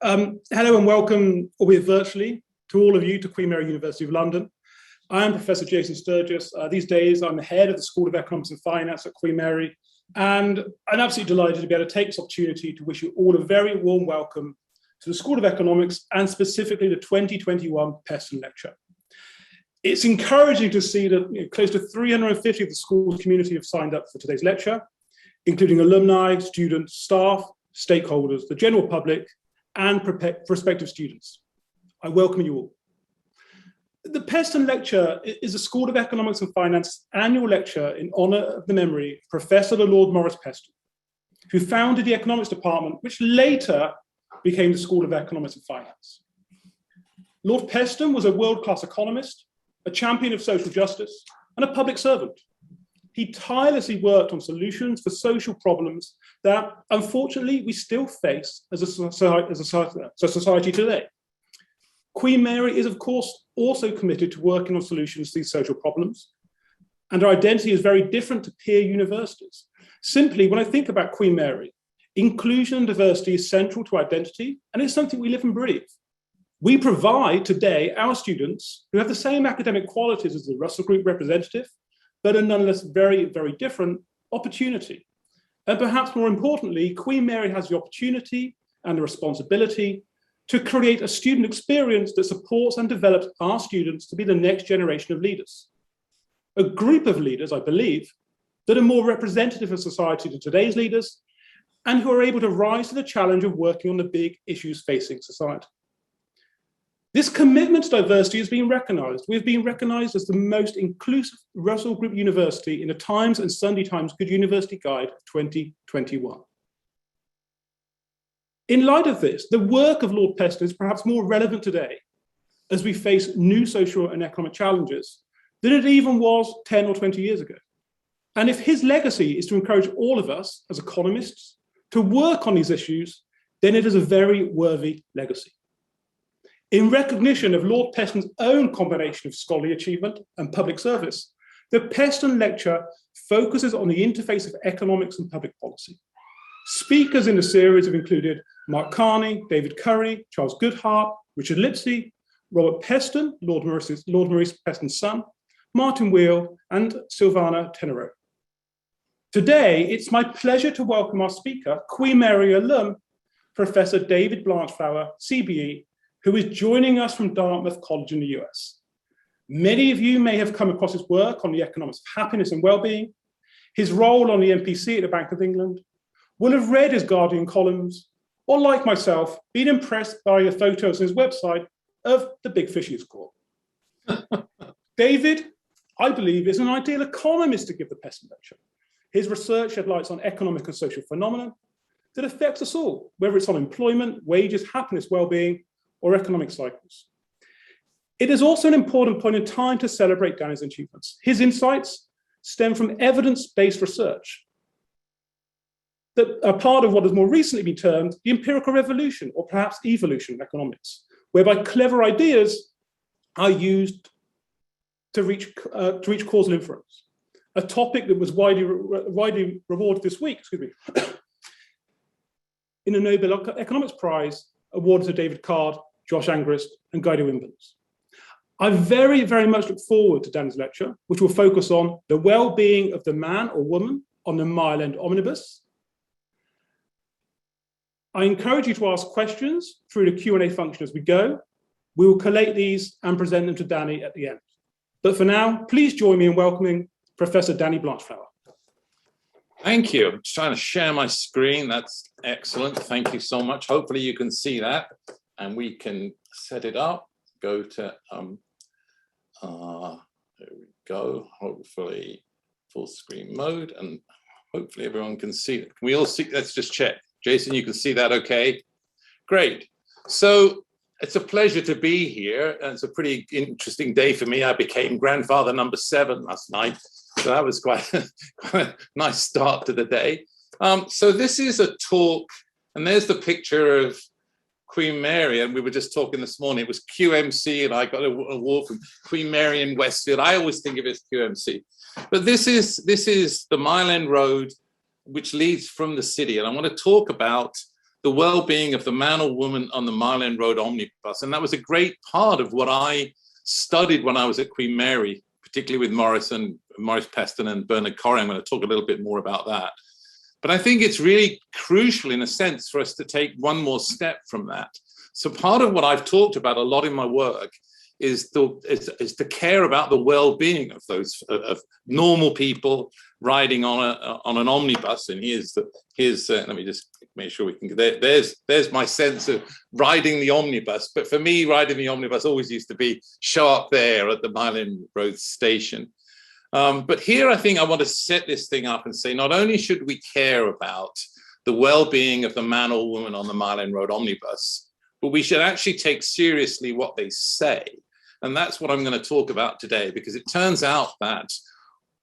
Hello and welcome, albeit virtually, to all of you to Queen Mary University of London. I am Professor Jason Sturgis. These days, I'm the head of the School of Economics and Finance at Queen Mary, and I'm absolutely delighted to be able to take this opportunity to wish you all a very warm welcome to the School of Economics and specifically the 2021 Peston Lecture. It's encouraging to see that close to 350 of the school's community have signed up for today's lecture, including alumni, students, staff, stakeholders, the general public, and prospective students. I welcome you all. The Peston Lecture is a School of Economics and Finance annual lecture in honour of the memory of Professor the Lord Maurice Peston, who founded the Economics Department, which later became the School of Economics and Finance. Lord Peston was a world-class economist, a champion of social justice, and a public servant. He tirelessly worked on solutions for social problems that, unfortunately, we still face as a society today. Queen Mary is, of course, also committed to working on solutions to these social problems, and our identity is very different to peer universities. Simply, when I think about Queen Mary, inclusion and diversity is central to identity, and it's something we live and breathe. We provide today our students who have the same academic qualities as the Russell Group representative, but a nonetheless very, very different opportunity. And perhaps more importantly, Queen Mary has the opportunity and the responsibility to create a student experience that supports and develops our students to be the next generation of leaders. A group of leaders, I believe, that are more representative of society than today's leaders and who are able to rise to the challenge of working on the big issues facing society. This commitment to diversity has been recognised. We've been recognised as the most inclusive Russell Group university in the Times and Sunday Times Good University Guide of 2021. In light of this, the work of Lord Peston is perhaps more relevant today as we face new social and economic challenges than it even was 10 or 20 years ago. And if his legacy is to encourage all of us as economists to work on these issues, then it is a very worthy legacy. In recognition of Lord Peston's own combination of scholarly achievement and public service, the Peston Lecture focuses on the interface of economics and public policy. Speakers in the series have included Mark Carney, David Currie, Charles Goodhart, Richard Lipsey, Robert Peston, Lord Maurice Peston's son, Martin Weale, and Silvana Tenreyro. Today, it's my pleasure to welcome our speaker, Queen Mary alum, Professor David Blanchflower, CBE, who is joining us from Dartmouth College in the US. Many of you may have come across his work on the economics of happiness and well-being, his role on the MPC at the Bank of England, will have read his Guardian columns, or like myself, been impressed by the photos on his website of the big fish he's caught. David, I believe, is an ideal economist to give the Peston Lecture. His research shed light on economic and social phenomena that affects us all, whether it's on employment, wages, happiness, well-being, or economic cycles. It is also an important point in time to celebrate Danny's achievements. His insights stem from evidence-based research that are part of what has more recently been termed the empirical revolution, or perhaps evolution of economics, whereby clever ideas are used to reach causal inference, a topic that was widely rewarded this week, in a Nobel Economics Prize awarded to David Card, Josh Angrist, and Guido Imbens. I very, very much look forward to Danny's lecture, which will focus on the well-being of the man or woman on the Mile End Omnibus. I encourage you to ask questions through the Q&A function as we go. We will collate these and present them to Danny at the end. But for now, please join me in welcoming Professor Danny Blanchflower. Thank you. I'm just trying to share my screen. That's excellent. Thank you so much. Hopefully you can see that and we can set it up. Go to, there we go. Hopefully full screen mode and hopefully everyone can see it. Can we all see? Let's just check. Jason, you can see that okay? Great. So it's a pleasure to be here. And it's a pretty interesting day for me. I became grandfather number 7 last night. So that was quite a nice start to the day. So this is a talk, and there's the picture of Queen Mary, and we were just talking this morning. It was QMC, and I got an award from Queen Mary in Westfield. I always think of it as QMC. But this is the Mile End Road, which leads from the city. And I want to talk about the well-being of the man or woman on the Mile End Omnibus. And that was a great part of what I studied when I was at Queen Mary, particularly with Maurice Peston and Bernard Currie. I'm going to talk a little bit more about that. But I think it's really crucial, in a sense, for us to take one more step from that. So part of what I've talked about a lot in my work is to care about the well-being of those of normal people riding on an omnibus. And let me just make sure we can. There's my sense of riding the omnibus. But for me, riding the omnibus always used to be show up there at the Mile End Road station. But here, I think I want to set this thing up and say, not only should we care about the well-being of the man or woman on the Mile End Road omnibus, but we should actually take seriously what they say. And that's what I'm going to talk about today, because it turns out that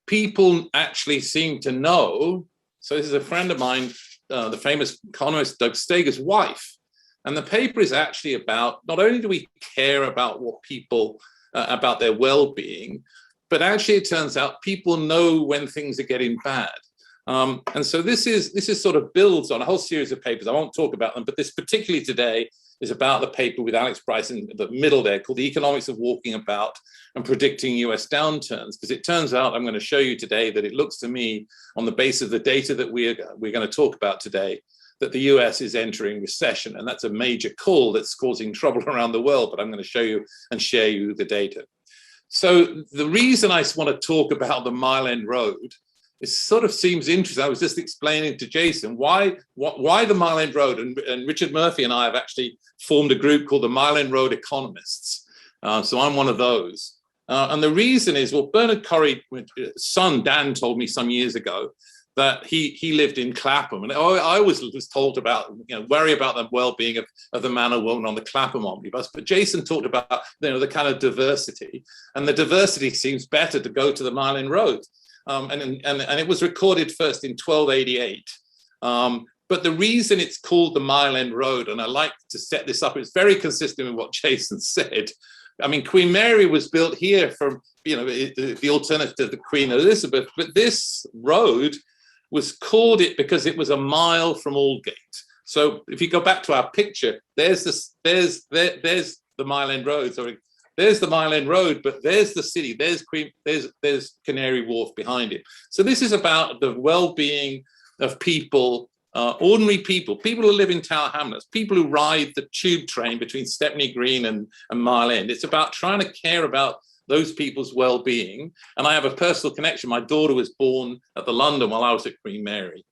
people actually seem to know. So this is a friend of mine, the famous economist Doug Steger's wife. And the paper is actually about, not only do we care about what people, about their well-being, but actually it turns out people know when things are getting bad. And so this is sort of builds on a whole series of papers. I won't talk about them, but this particularly today is about the paper with Alex Price in the middle there called The Economics of Walking About and Predicting US Downturns. Because it turns out, I'm going to show you today that it looks to me, on the basis of the data that we're going to talk about today, that the US is entering recession. And that's a major call that's causing trouble around the world. But I'm going to show you and share you the data. So the reason I want to talk about the Mile End Road, it sort of seems interesting. I was just explaining to Jason why the Mile End Road, and Richard Murphy and I have actually formed a group called the Mile End Road Economists. So I'm one of those. And the reason is, well, Bernard Currie's son, Dan, told me some years ago that he lived in Clapham. And I was told about, worry about the well-being of the man or woman on the Clapham omnibus. But Jason talked about, the kind of diversity. And the diversity seems better to go to the Mile End Road. And it was recorded first in 1288. But the reason it's called the Mile End Road, and I like to set this up, it's very consistent with what Jason said. I mean, Queen Mary was built here from, the alternative to Queen Elizabeth, but this road was called it because it was a mile from Aldgate. So if you go back to our picture, there's the Mile End Road. Sorry. There's the Mile End Road, but there's the city. There's Canary Wharf behind it. So this is about the well-being of people, ordinary people who live in Tower Hamlets, people who ride the tube train between Stepney Green and Mile End. It's about trying to care about those people's well-being. And I have a personal connection. My daughter was born at the London while I was at Queen Mary,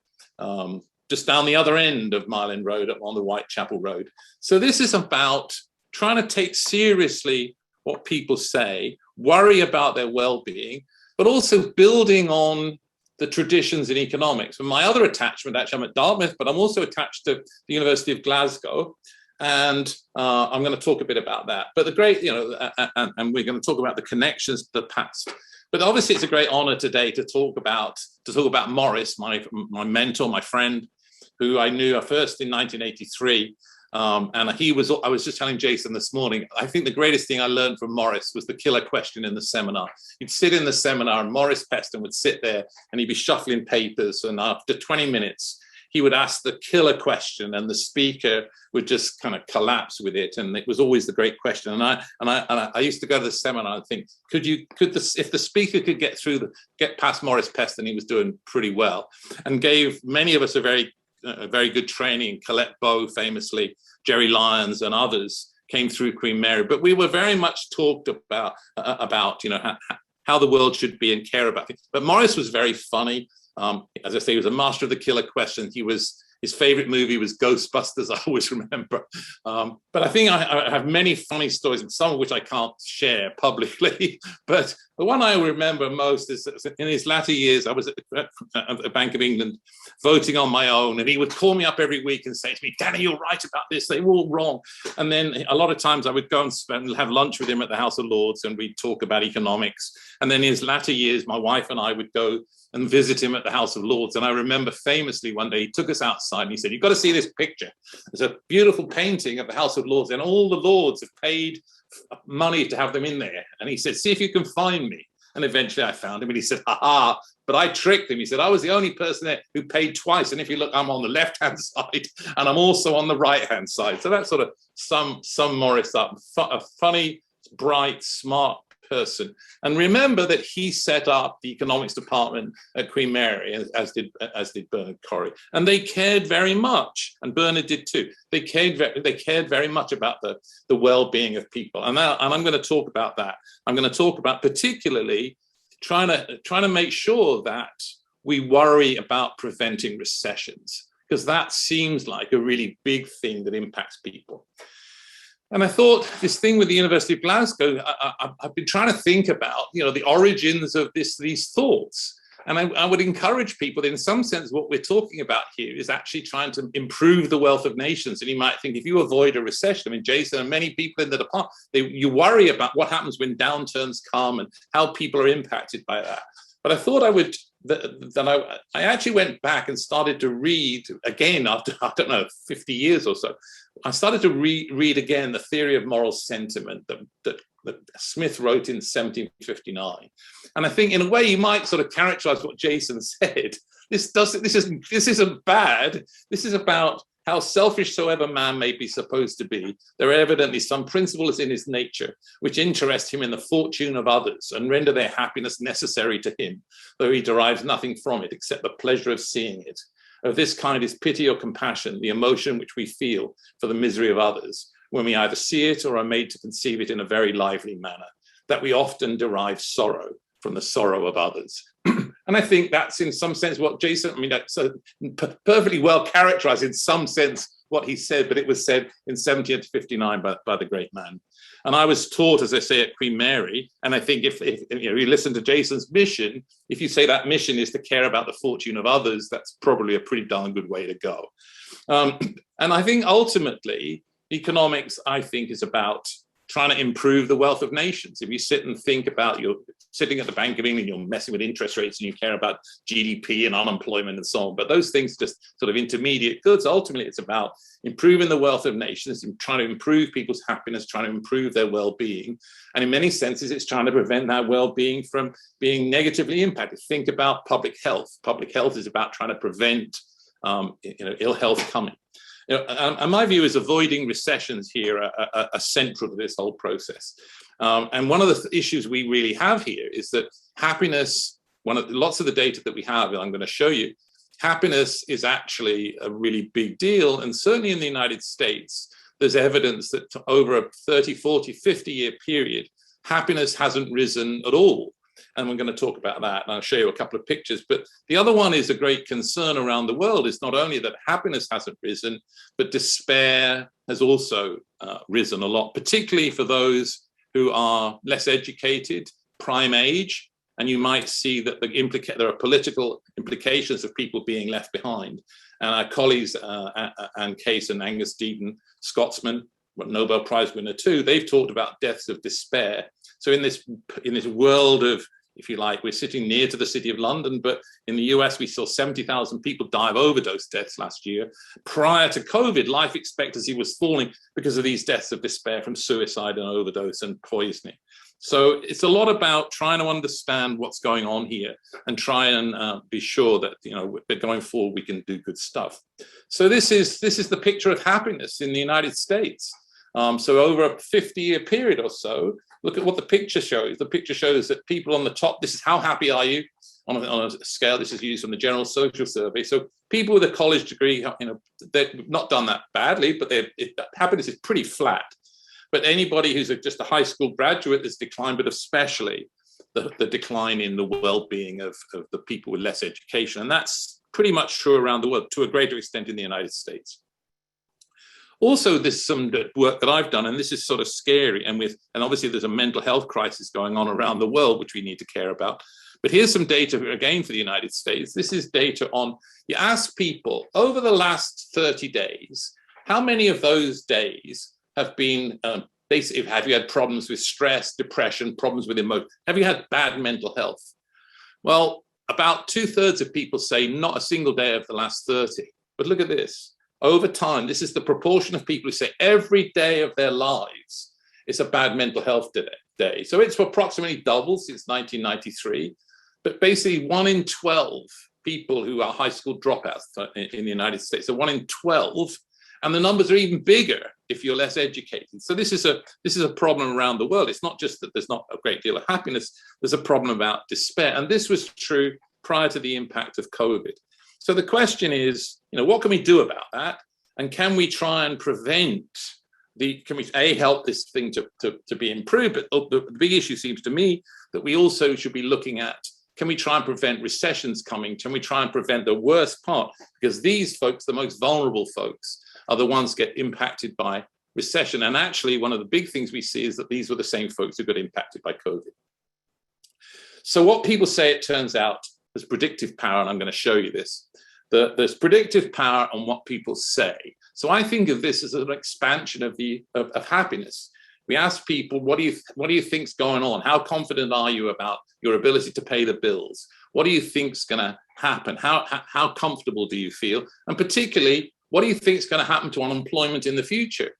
just down the other end of Mile End Road on the Whitechapel Road. So this is about trying to take seriously what people say, worry about their well-being, but also building on the traditions in economics. And my other attachment, actually, I'm at Dartmouth, but I'm also attached to the University of Glasgow. And I'm going to talk a bit about that. But the great, and we're going to talk about the connections to the past. But obviously, it's a great honor today to talk about Maurice, my mentor, my friend, who I knew first in 1983. And I was just telling Jason this morning, I think the greatest thing I learned from Maurice was the killer question in the seminar. He'd sit in the seminar and Maurice Peston would sit there and he'd be shuffling papers. And after 20 minutes, he would ask the killer question and the speaker would just kind of collapse with it. And it was always the great question. And I used to go to the seminar and think, if the speaker could get past Maurice Peston, he was doing pretty well, and gave many of us a very good training. Colette Bow, famously, Jerry Lyons and others came through Queen Mary. But we were very much talked about how the world should be and care about things. But Maurice was very funny. As I say, he was a master of the killer question. His favorite movie was Ghostbusters, I always remember. But I think I have many funny stories, some of which I can't share publicly. But the one I remember most is in his latter years, I was at the Bank of England voting on my own. And he would call me up every week and say to me, "Danny, you're right about this. They were all wrong." And then a lot of times I would go and have lunch with him at the House of Lords and we'd talk about economics. And then in his latter years, my wife and I would go and visit him at the House of Lords. And I remember famously one day he took us outside and he said, "You've got to see this picture. There's a beautiful painting of the House of Lords and all the lords have paid money to have them in there." And he said, "See if you can find me." And eventually I found him and he said, ha, but I tricked him. He said, I was the only person there who paid twice. And if you look, I'm on the left-hand side and I'm also on the right-hand side. So that sort of sum Maurice up, a funny, bright, smart person. And remember that he set up the economics department at Queen Mary, as did Bernard Currie, and they cared very much, and Bernard did too. They cared very much about the well-being of people, and I'm going to talk about that. I'm going to talk about particularly trying to make sure that we worry about preventing recessions, because that seems like a really big thing that impacts people. And I thought this thing with the University of Glasgow, I've been trying to think about, the origins of these thoughts. And I would encourage people that in some sense, what we're talking about here is actually trying to improve the wealth of nations. And you might think if you avoid a recession, I mean, Jason and many people in the department, you worry about what happens when downturns come and how people are impacted by that. But I thought I actually went back and started to read again after, I don't know, 50 years or so. I started to read again the theory of moral sentiment that Smith wrote in 1759. And I think in a way you might sort of characterize what Jason said. This isn't bad. This is about how selfish soever man may be supposed to be, there are evidently some principles in his nature which interest him in the fortune of others and render their happiness necessary to him, though he derives nothing from it except the pleasure of seeing it. Of this kind is pity or compassion, the emotion which we feel for the misery of others, when we either see it or are made to conceive it in a very lively manner, that we often derive sorrow from the sorrow of others. And I think that's in some sense what Jason, I mean, that's perfectly well characterized in some sense what he said, but it was said in 1759 by the great man. And I was taught, as I say, at Queen Mary, and I think if you listen to Jason's mission, if you say that mission is to care about the fortune of others, that's probably a pretty darn good way to go. And I think ultimately, economics, I think, is about trying to improve the wealth of nations. If you sit and think about you're sitting at the Bank of England, you're messing with interest rates and you care about GDP and unemployment and so on, but those things just sort of intermediate goods. Ultimately, it's about improving the wealth of nations and trying to improve people's happiness, trying to improve their well-being. And in many senses, it's trying to prevent that well-being from being negatively impacted. Think about public health. Public health is about trying to prevent ill health coming. And my view is avoiding recessions here are central to this whole process. And one of the issues we really have here is that happiness, lots of the data that we have, and I'm going to show you, happiness is actually a really big deal. And certainly in the United States, there's evidence that over a 30, 40, 50-year period, happiness hasn't risen at all. And we're going to talk about that, and I'll show you a couple of pictures. But the other one is a great concern around the world is not only that happiness hasn't risen, but despair has also risen a lot, particularly for those who are less educated, prime age. And you might see that there are political implications of people being left behind. And our colleagues, Anne Case and Angus Deaton, Scotsman, Nobel Prize winner too, they've talked about deaths of despair. So in this world of, if you like, we're sitting near to the city of London, but in the US, we saw 70,000 people die of overdose deaths last year. Prior to COVID, life expectancy was falling because of these deaths of despair from suicide and overdose and poisoning. So it's a lot about trying to understand what's going on here and try and be sure that, going forward, we can do good stuff. So this is the picture of happiness in the United States. So over a 50-year period or so, look at what the picture shows. The picture shows that people on the top, this is how happy are you on a scale. This is used from the General Social Survey. So people with a college degree, they've not done that badly, but happiness is pretty flat. But anybody who's just a high school graduate has declined, but especially the decline in the well-being of the people with less education. And that's pretty much true around the world, to a greater extent in the United States. Also, there's some work that I've done, and this is sort of scary, and obviously there's a mental health crisis going on around the world, which we need to care about. But here's some data, again, for the United States. This is data on, you ask people, over the last 30 days, how many of those days have been, basically, have you had problems with stress, depression, problems with emotion? Have you had bad mental health? Well, about 2/3 of people say not a single day of the last 30. But look at this. Over time, this is the proportion of people who say every day of their lives it's a bad mental health day. So it's approximately doubled since 1993, but basically 1 in 12 people who are high school dropouts in the United States, so 1 in 12, and the numbers are even bigger if you're less educated. So this is a problem around the world. It's not just that there's not a great deal of happiness, there's a problem about despair. And this was true prior to the impact of COVID. So the question is, what can we do about that? And can we try and prevent can we help this thing to be improved? But the big issue seems to me that we also should be looking at, can we try and prevent recessions coming? Can we try and prevent the worst part? Because these folks, the most vulnerable folks, are the ones get impacted by recession. And actually, one of the big things we see is that these were the same folks who got impacted by COVID. So what people say, it turns out, is predictive power, and I'm going to show you this. There's predictive power on what people say. So I think of this as an expansion of happiness. We ask people, what do you think's going on? How confident are you about your ability to pay the bills? What do you think's going to happen? How comfortable do you feel? And particularly, what do you think's going to happen to unemployment in the future?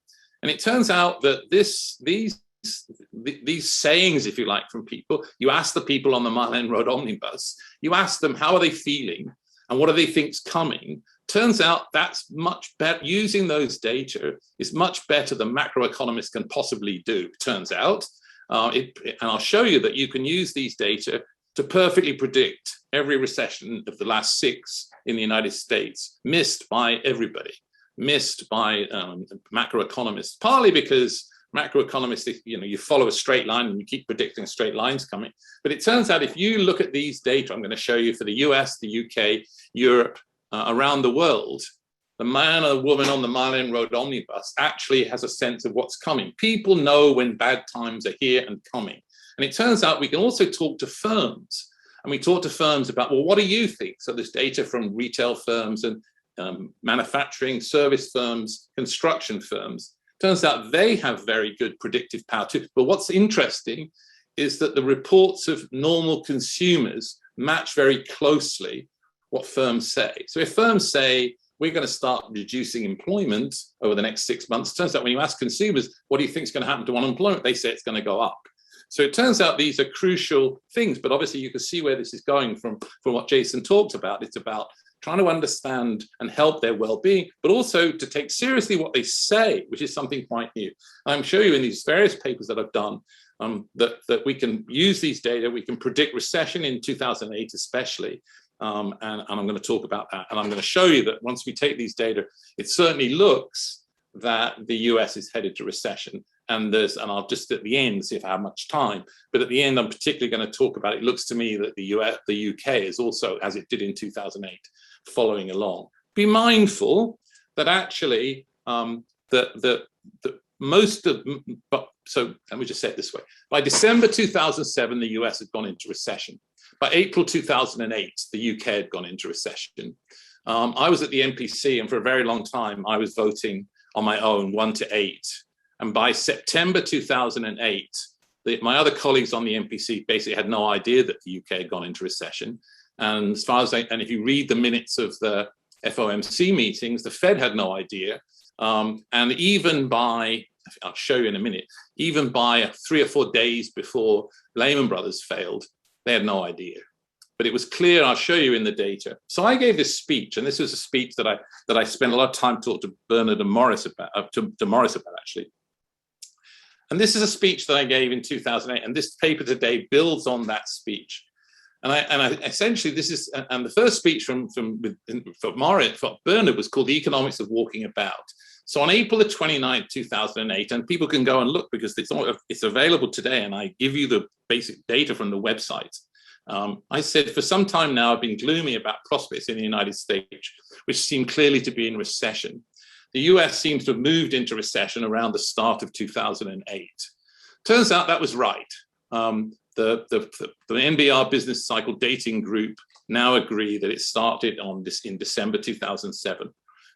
And it turns out that these sayings, if you like, from people, you ask the people on the Mile End Omnibus, you ask them, how are they feeling? And what do they think's coming? Turns out that's much better. Using those data is much better than macroeconomists can possibly do, turns out. And I'll show you that you can use these data to perfectly predict every recession of the last 6 in the United States, missed by everybody, missed by macroeconomists, partly because macroeconomists, you follow a straight line and you keep predicting straight lines coming. But it turns out if you look at these data, I'm going to show you for the US, the UK, Europe, around the world, the man or woman on the Mile End Omnibus actually has a sense of what's coming. People know when bad times are here and coming. And it turns out we can also talk to firms. And we talk to firms about, well, what do you think? So there's data from retail firms and manufacturing, service firms, construction firms. Turns out they have very good predictive power too. But what's interesting is that the reports of normal consumers match very closely what firms say. So if firms say, we're going to start reducing employment over the next 6 months, turns out when you ask consumers, what do you think is going to happen to unemployment? They say it's going to go up. So it turns out these are crucial things, but obviously you can see where this is going from what Jason talked about. It's about trying to understand and help their well-being, but also to take seriously what they say, which is something quite new. I'm showing you in these various papers that I've done that we can use these data, we can predict recession in 2008 especially, and I'm going to talk about that. And I'm going to show you that once we take these data, it certainly looks that the US is headed to recession. And I'll just at the end see if I have much time, but at the end, I'm particularly going to talk about, it looks to me that the UK is also, as it did in 2008, following along. Be mindful that actually so let me just say it this way. By December 2007, the US had gone into recession. By April 2008, the UK had gone into recession. I was at the MPC, and for a very long time, I was voting on my own 1 to 8. And by September 2008, my other colleagues on the MPC basically had no idea that the UK had gone into recession. And as far as and if you read the minutes of the FOMC meetings, the Fed had no idea. And even by, I'll show you in a minute, even by 3 or 4 days before Lehman Brothers failed, they had no idea. But it was clear, I'll show you in the data. So I gave this speech, and this was a speech that I spent a lot of time talking to Bernard and Maurice about, to Maurice about actually. And this is a speech that I gave in 2008, and this paper today builds on that speech. And I essentially, this is, and the first speech for Bernard was called The Economics of Walking About. So on April the 29th, 2008, and people can go and look because it's available today, and I give you the basic data from the website. I said, for some time now, I've been gloomy about prospects in the United States, which seem clearly to be in recession. The US seems to have moved into recession around the start of 2008. Turns out that was right. The NBR Business Cycle Dating Group now agree that it started in December 2007.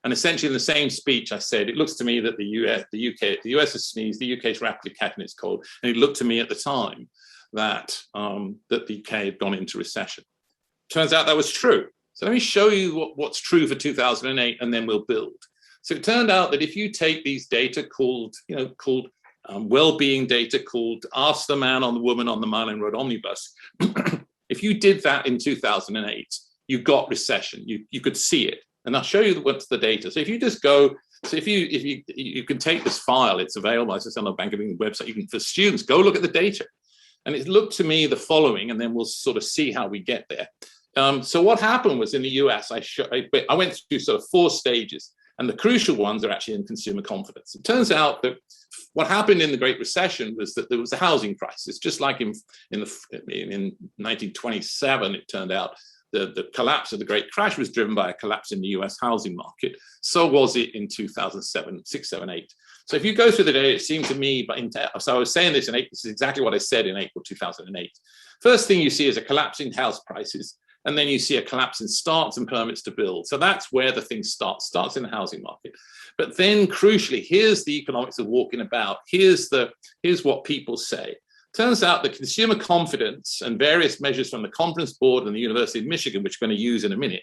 And essentially in the same speech, I said, it looks to me that the US has sneezed, the UK is rapidly catching its cold. And it looked to me at the time that the UK had gone into recession. Turns out that was true. So let me show you what's true for 2008, and then we'll build. So it turned out that if you take these data called well-being data called Ask the Man on the Woman on the Mile End Omnibus. If you did that in 2008, you got recession. You could see it. And I'll show you what's the data. So if you just go, so if you can take this file, it's available, as I said, on the Bank of England website. You can, for students, go look at the data. And it looked to me the following, and then we'll sort of see how we get there. So what happened was in the US, I went through sort of 4 stages, and the crucial ones are actually in consumer confidence. It turns out that what happened in the Great Recession was that there was a housing crisis, just like in 1927, it turned out the collapse of the Great Crash was driven by a collapse in the US housing market. So was it in 2007, 6, 7, 8. So if you go through the data, it seemed to me, so I was saying this in April, this is exactly what I said in April 2008. First thing you see is a collapse in house prices, and then you see a collapse in starts and permits to build. So that's where the thing starts in the housing market. But then crucially, here's the economics of walking about. Here's what people say. Turns out that consumer confidence and various measures from the Conference Board and the University of Michigan, which we're going to use in a minute,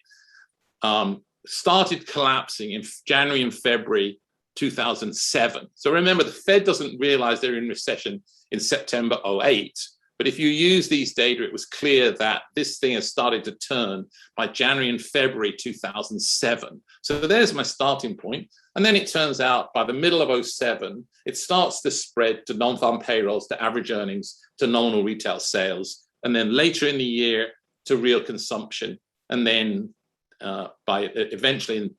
started collapsing in January and February 2007. So remember, the Fed doesn't realize they're in recession in September 08. But if you use these data, it was clear that this thing has started to turn by January and February 2007. So there's my starting point. And then it turns out by the middle of 07, it starts to spread to non-farm payrolls, to average earnings, to nominal retail sales, and then later in the year to real consumption. And then by eventually in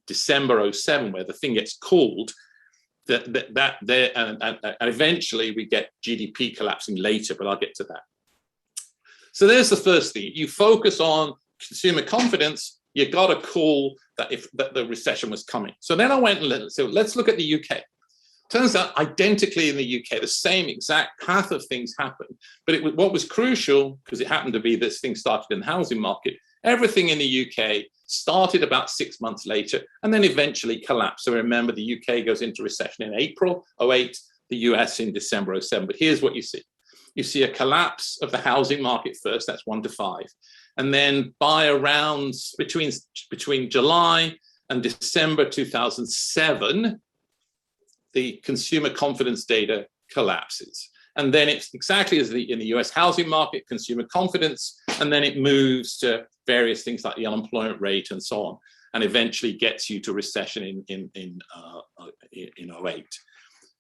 December 07, where the thing gets called, and eventually we get GDP collapsing later, but I'll get to that. So there's the first thing. You focus on consumer confidence, you got a call that the recession was coming. So then I went and so let's look at the UK. Turns out identically in the UK, the same exact path of things happened. But what was crucial, because it happened to be this thing started in the housing market, everything in the UK started about 6 months later and then eventually collapsed. So remember, the UK goes into recession in April 08, the US in December 07. But here's what you see. You see a collapse of the housing market first, that's 1 to 5. And then by around between July and December 2007, the consumer confidence data collapses. And then it's exactly as in the US housing market, consumer confidence, and then it moves to various things like the unemployment rate and so on, and eventually gets you to recession in 08.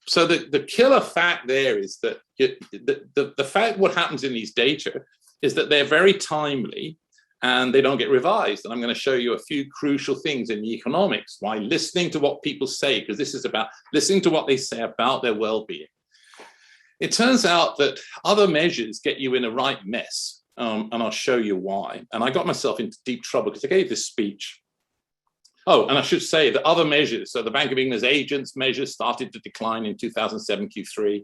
So the killer fact there is that the fact what happens in these data is that they're very timely and they don't get revised. And I'm going to show you a few crucial things in the economics, why listening to what people say, because this is about listening to what they say about their well-being. It turns out that other measures get you in a right mess, and I'll show you why. And I got myself into deep trouble because I gave this speech. Oh, and I should say the other measures, so the Bank of England's agents measures started to decline in 2007 Q3.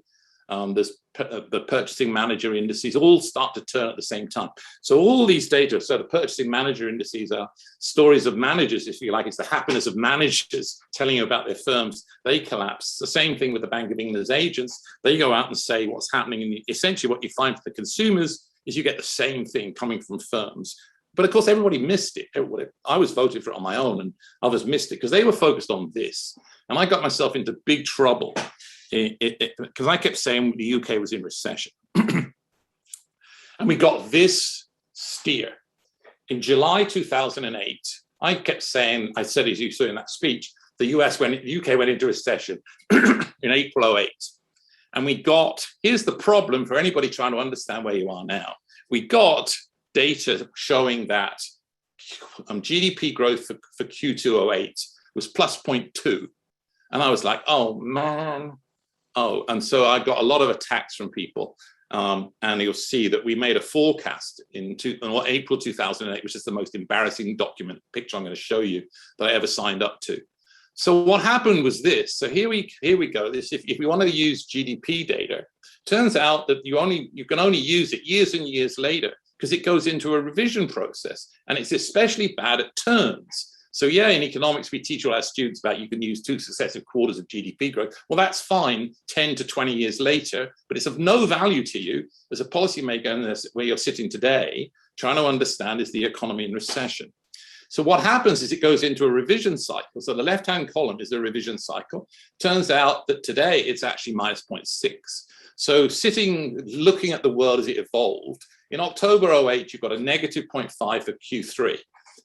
There's the purchasing manager indices all start to turn at the same time. So all these data, so the purchasing manager indices are stories of managers, if you like, it's the happiness of managers telling you about their firms, they collapse. The same thing with the Bank of England's agents, they go out and say what's happening. Essentially what you find for the consumers is you get the same thing coming from firms. But of course, everybody missed it. I was voted for it on my own and others missed it because they were focused on this. And I got myself into big trouble because I kept saying the UK was in recession. And we got this steer. In July 2008, I kept saying, I said, as you saw in that speech, the UK went into recession in April 08. And we got, here's the problem for anybody trying to understand where you are now. We got data showing that GDP growth for Q2 08 was plus 0.2. And I was like, oh man. Oh, and so I got a lot of attacks from people. And you'll see that we made a forecast in April 2008, which is the most embarrassing document picture I'm going to show you that I ever signed up to. So what happened was this. So here we go. This, if we want to use GDP data, turns out that you can only use it years and years later because it goes into a revision process, and it's especially bad at turns. So yeah, in economics, we teach all our students about you can use 2 successive quarters of GDP growth. Well, that's fine 10 to 20 years later, but it's of no value to you as a policymaker and where you're sitting today, trying to understand is the economy in recession. So what happens is it goes into a revision cycle. So the left-hand column is a revision cycle. Turns out that today it's actually minus 0.6. So looking at the world as it evolved, in October 08, you've got a negative 0.5 for Q3.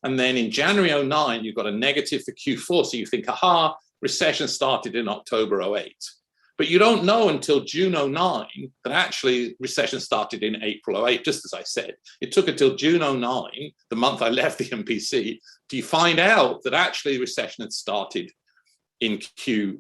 And then in January 09, you've got a negative for Q4. So you think, aha, recession started in October 08. But you don't know until June 09 that actually recession started in April 08, just as I said. It took until June 09, the month I left the MPC, to find out that actually recession had started in Q2,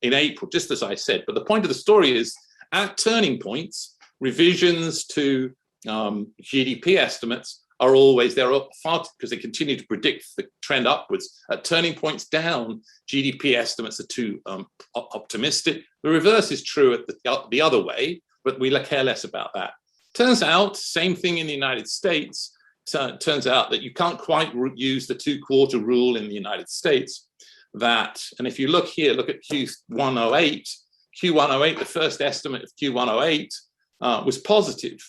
in April, just as I said. But the point of the story is, at turning points, revisions to GDP estimates are always, they're up far because they continue to predict the trend upwards. At turning points down, GDP estimates are too optimistic. The reverse is true at the other way, but we care less about that. Turns out, same thing in the United States. Turns out that you can't quite use the 2-quarter rule in the United States. And if you look here, look at Q108. Q108, the first estimate of Q108 was positive.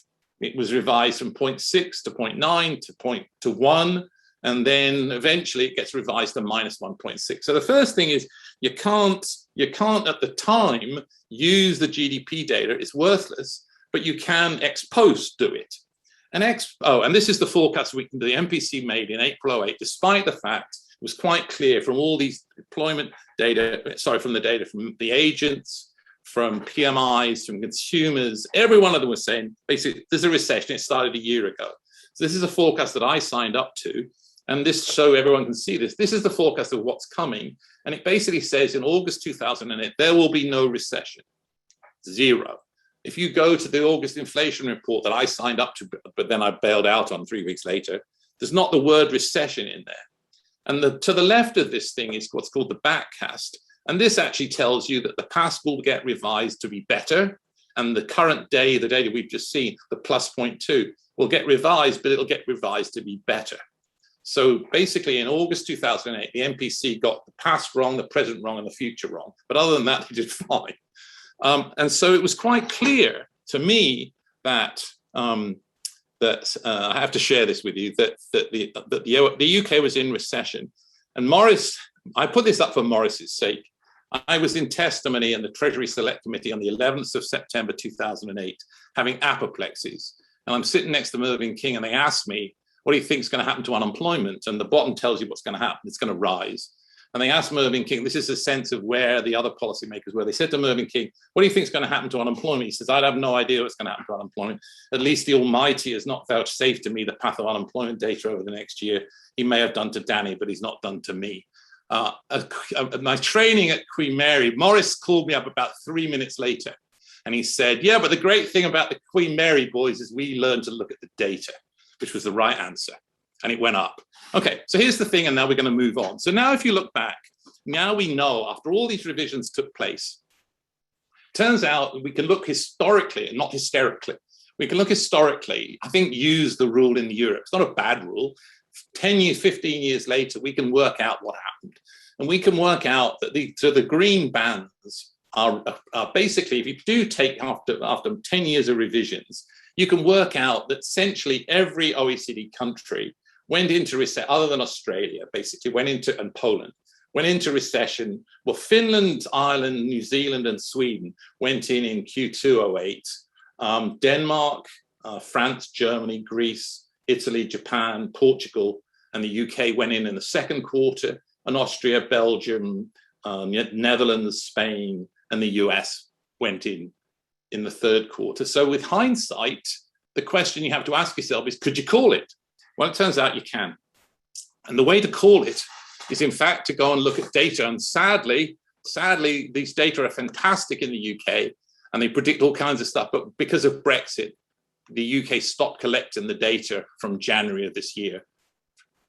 It was revised from 0.6 to 0.9 to 1, and then eventually it gets revised to minus 1.6. So the first thing is you can't at the time use the GDP data. It's worthless, but you can ex post do it. And this is the forecast the MPC made in April 08, despite the fact it was quite clear from all these employment data, from the data from the agents, from PMIs, from consumers, every one of them was saying, basically, there's a recession, it started a year ago. So this is a forecast that I signed up to, and this, so everyone can see this. This is the forecast of what's coming, and it basically says in August 2008, there will be no recession, 0. If you go to the August inflation report that I signed up to, but then I bailed out on 3 weeks later, there's not the word recession in there. And to the left of this thing is what's called the backcast. And this actually tells you that the past will get revised to be better. And the current day, the data we've just seen, the plus 0.2, will get revised, but it'll get revised to be better. So basically in August 2008, the MPC got the past wrong, the present wrong, and the future wrong. But other than that, he did fine. And so it was quite clear to me that, I have to share this with you, that the UK was in recession. And Maurice, I put this up for Maurice's sake. I was in testimony in the Treasury Select Committee on the 11th of September 2008, having apoplexies. And I'm sitting next to Mervyn King, and they asked me, what do you think is going to happen to unemployment? And the bottom tells you what's going to happen. It's going to rise. And they asked Mervyn King, this is a sense of where the other policymakers were. They said to Mervyn King, what do you think is going to happen to unemployment? He says, I have no idea what's going to happen to unemployment. At least the Almighty has not vouchsafed to me the path of unemployment data over the next year. He may have done to Danny, but he's not done to me. My training at Queen Mary, Maurice called me up about 3 minutes later, and he said, yeah, but the great thing about the Queen Mary boys is we learned to look at the data, which was the right answer, and it went up. Okay, so here's the thing, and now we're going to move on. So now if you look back, now we know after all these revisions took place, turns out we can look historically and not hysterically. We can look historically, I think use the rule in Europe. It's not a bad rule. 10 years, 15 years later, we can work out what happened. And we can work out that the green bands are basically, if you do take after 10 years of revisions, you can work out that essentially every OECD country went into recession, other than Australia, basically and Poland, went into recession. Well, Finland, Ireland, New Zealand, and Sweden went in Q2 08. Denmark, France, Germany, Greece, Italy, Japan, Portugal, and the UK went in the second quarter, and Austria, Belgium, Netherlands, Spain, and the US went in the third quarter. So with hindsight, the question you have to ask yourself is, could you call it? Well, it turns out you can. And the way to call it is, in fact, to go and look at data. And sadly, these data are fantastic in the UK, and they predict all kinds of stuff. But because of Brexit, the UK stopped collecting the data from January of this year.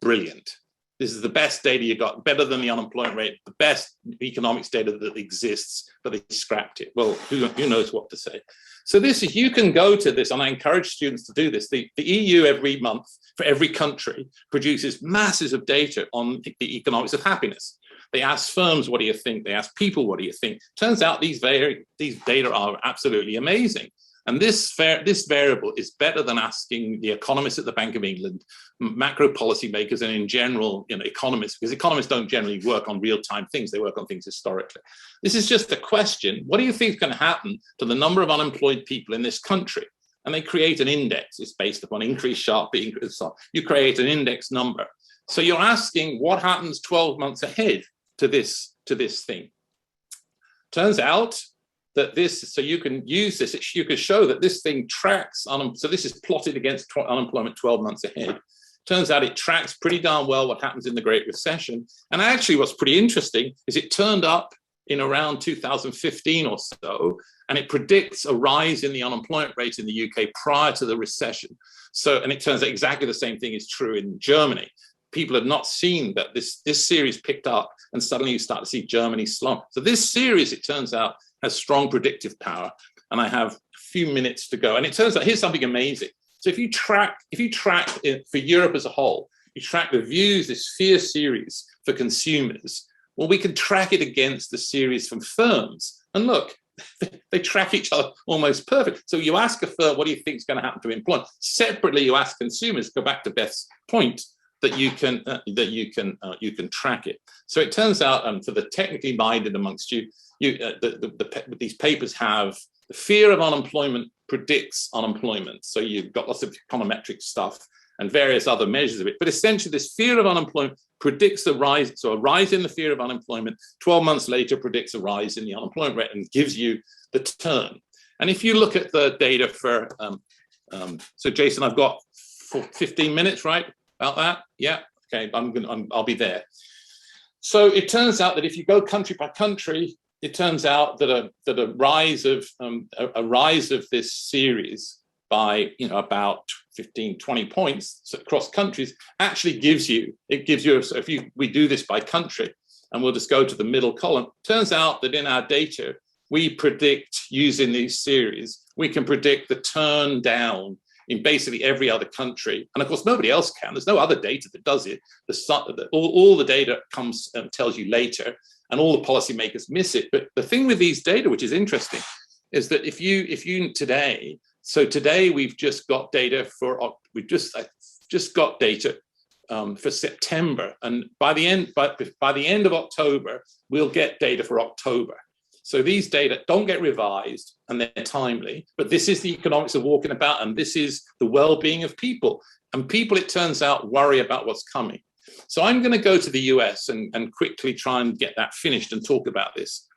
Brilliant. This is the best data you got, better than the unemployment rate, the best economics data that exists, but they scrapped it. Well, who knows what to say? So you can go to this, and I encourage students to do this. The EU every month for every country produces masses of data on the economics of happiness. They ask firms, what do you think? They ask people, what do you think? Turns out these data are absolutely amazing. And this variable is better than asking the economists at the Bank of England, macro policy makers, and in general, economists, because economists don't generally work on real-time things, they work on things historically. This is just a question: what do you think is going to happen to the number of unemployed people in this country? And they create an index. It's based upon increase, sharp increase. You create an index number. So you're asking what happens 12 months ahead to this thing. Turns out that so you can use this, you can show that this thing tracks, so this is plotted against unemployment 12 months ahead. Turns out it tracks pretty darn well what happens in the Great Recession. And actually what's pretty interesting is it turned up in around 2015 or so, and it predicts a rise in the unemployment rate in the UK prior to the recession. So, and it turns out exactly the same thing is true in Germany. People have not seen that this series picked up, and suddenly you start to see Germany slump. So this series, it turns out, has strong predictive power. And I have a few minutes to go. And it turns out, here's something amazing. So if you track it for Europe as a whole, you track the views, this fear series for consumers, well, we can track it against the series from firms. And look, they track each other almost perfect. So you ask a firm, what do you think is going to happen to employment? Separately, you ask consumers, go back to Beth's point, that you can track it. So it turns out, for the technically minded amongst you, these papers have the fear of unemployment predicts unemployment. So you've got lots of econometric stuff and various other measures of it. But essentially, this fear of unemployment predicts the rise. So a rise in the fear of unemployment 12 months later predicts a rise in the unemployment rate and gives you the turn. And if you look at the data for, so Jason, I've got 15 minutes, right? About that? Yeah. Okay. I'll be there. So it turns out that if you go country by country, it turns out that a rise of this series by about 15, 20 points across countries actually gives you, so if we do this by country, and we'll just go to the middle column, turns out that in our data, we predict, using these series, we can predict the turn down in basically every other country. And of course, nobody else can. There's no other data that does it. All the data comes and tells you later, and all the policymakers miss it. But the thing with these data, which is interesting, is that if you today, so today we've just got data for, for September, and by the end of October, we'll get data for October. So these data don't get revised and they're timely, but this is the economics of walking about, and this is the well-being of people. And people, it turns out, worry about what's coming. So I'm going to go to the US and quickly try and get that finished and talk about this.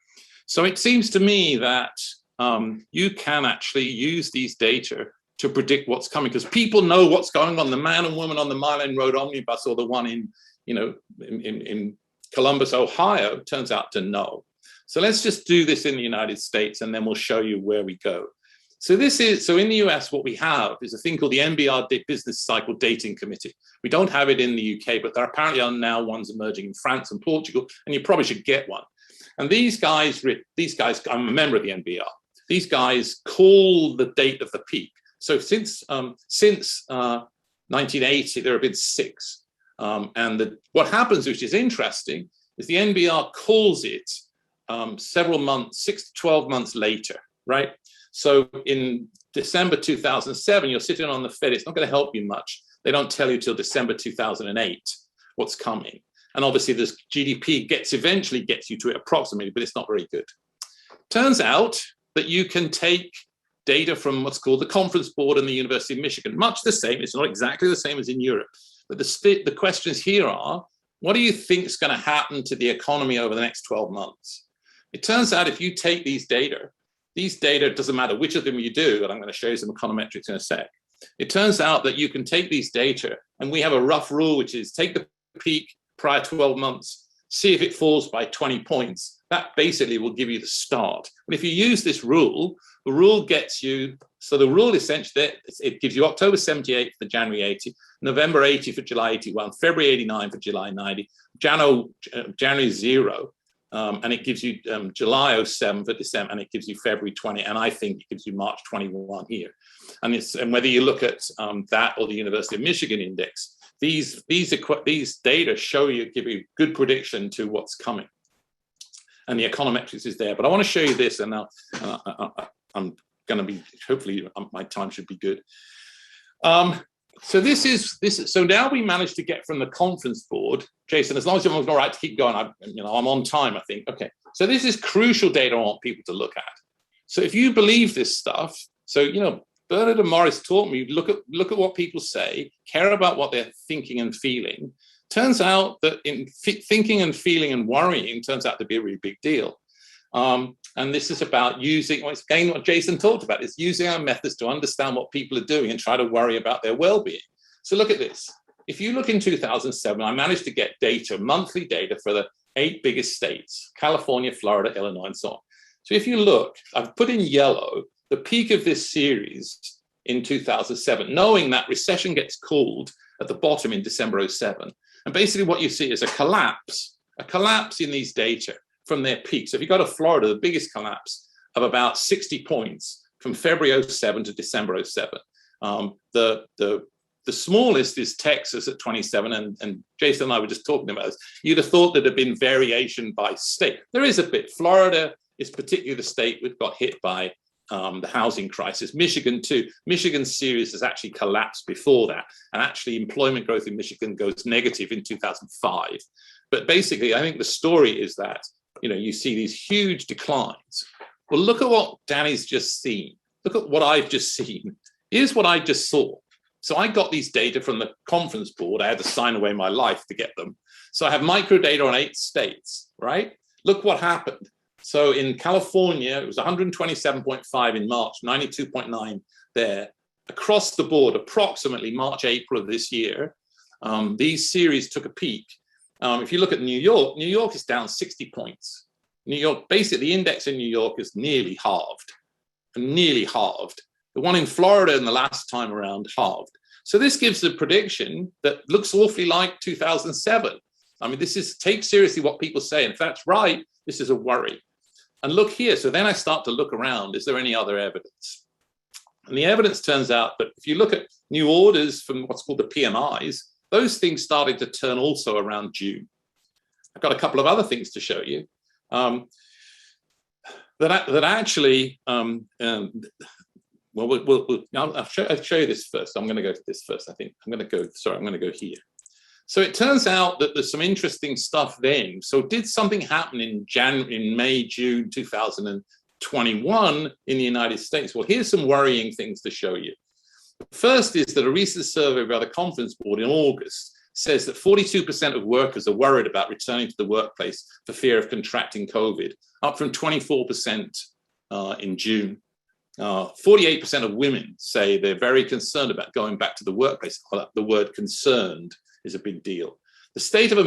So it seems to me that you can actually use these data to predict what's coming, because people know what's going on. The man and woman on the Mile End Omnibus, or the one in Columbus, Ohio, turns out to know. So let's just do this in the United States, and then we'll show you where we go. So in the US, what we have is a thing called the NBR Business Cycle Dating Committee. We don't have it in the UK, but there apparently are now ones emerging in France and Portugal, and you probably should get one. And these guys, I'm a member of the NBR. These guys call the date of the peak. So since 1980, there have been 6. What happens, which is interesting, is the NBR calls it several months, 6 to 12 months later, right? So in December 2007, you're sitting on the Fed. It's not going to help you much. They don't tell you till December 2008 what's coming. And obviously, this GDP eventually gets you to it approximately, but it's not very good. Turns out that you can take data from what's called the Conference Board and the University of Michigan. Much the same. It's not exactly the same as in Europe. But the questions here are, what do you think is going to happen to the economy over the next 12 months? It turns out if you take these data, it doesn't matter which of them you do, and I'm going to show you some econometrics in a sec. It turns out that you can take these data, and we have a rough rule, which is take the peak prior 12 months, see if it falls by 20 points. That basically will give you the start. But if you use this rule, the rule gets you, so the rule essentially, it gives you October 78 for January 80, November 80 for July 81, February 89 for July 90, January 0, and it gives you July 07 for December, and it gives you February 20, and I think it gives you March 21 here. And whether you look at that or the University of Michigan index, these data give you good prediction to what's coming. And the econometrics is there. But I want to show you this, and now I'm going to be, hopefully my time should be good. So this is, so now we managed to get from the conference board, Jason, as long as everyone's all right to keep going, I'm on time, I think. Okay, so this is crucial data I want people to look at. So if you believe this stuff, so, Bernard and Maurice taught me, look at what people say, care about what they're thinking and feeling. Turns out that in thinking and feeling and worrying turns out to be a really big deal. And this is about using, well, it's again what Jason talked about, is using our methods to understand what people are doing and try to worry about their well-being. So look at this. If you look in 2007, I managed to get data, monthly data for the 8 biggest states, California, Florida, Illinois, and so on. So if you look, I've put in yellow the peak of this series in 2007, knowing that recession gets called at the bottom in December 07. And basically what you see is a collapse in these data from their peak. So if you go to Florida, the biggest collapse of about 60 points from February 07 to December 07. The smallest is Texas at 27, and Jason and I were just talking about this. You'd have thought there'd have been variation by state. There is a bit. Florida is particularly the state that got hit by the housing crisis. Michigan too. Michigan's series has actually collapsed before that, and actually employment growth in Michigan goes negative in 2005. But basically, I think the story is that you see these huge declines. Well, look at what Danny's just seen. Look at what I've just seen. Here's what I just saw. So I got these data from the conference board. I had to sign away my life to get them. So I have micro data on 8 states, right? Look what happened. So in California, it was 127.5 in March, 92.9 there. Across the board, approximately March, April of this year, these series took a peak. If you look at New York is down 60 points. New York, basically the index in New York is nearly halved. The one in Florida in the last time around halved. So this gives a prediction that looks awfully like 2007. I mean, this is, take seriously what people say. And if that's right, this is a worry. And look here. So then I start to look around. Is there any other evidence? And the evidence turns out that if you look at new orders from what's called the PMIs, those things started to turn also around June. I've got a couple of other things to show you that actually, I'll show you this first. I'm going to go to this first, I think. I'm going to go here. So it turns out that there's some interesting stuff then. So did something happen in May, June 2021 in the United States? Well, here's some worrying things to show you. First is that a recent survey by the Conference Board in August says that 42% of workers are worried about returning to the workplace for fear of contracting COVID, up from 24% in June. 48% of women say they're very concerned about going back to the workplace. The word concerned is a big deal. The State of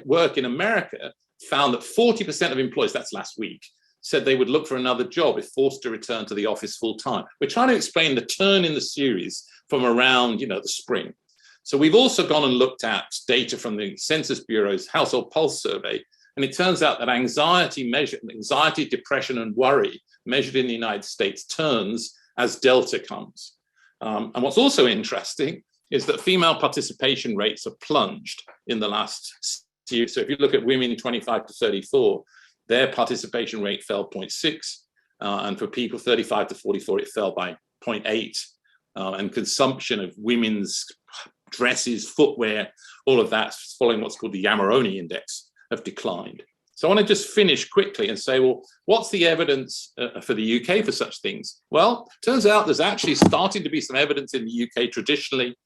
Work in America found that 40% of employees, that's last week, said they would look for another job if forced to return to the office full time. We're trying to explain the turn in the series from around, the spring. So we've also gone and looked at data from the Census Bureau's Household Pulse Survey, and it turns out that anxiety, depression, and worry measured in the United States turns as Delta comes. And what's also interesting is that female participation rates have plunged in the last year. So if you look at women 25 to 34, their participation rate fell 0.6, and for people 35 to 44, it fell by 0.8. And consumption of women's dresses, footwear, all of that, following what's called the Yamaroni Index, have declined. So I want to just finish quickly and say, well, what's the evidence for the UK for such things? Well, turns out there's actually starting to be some evidence in the UK traditionally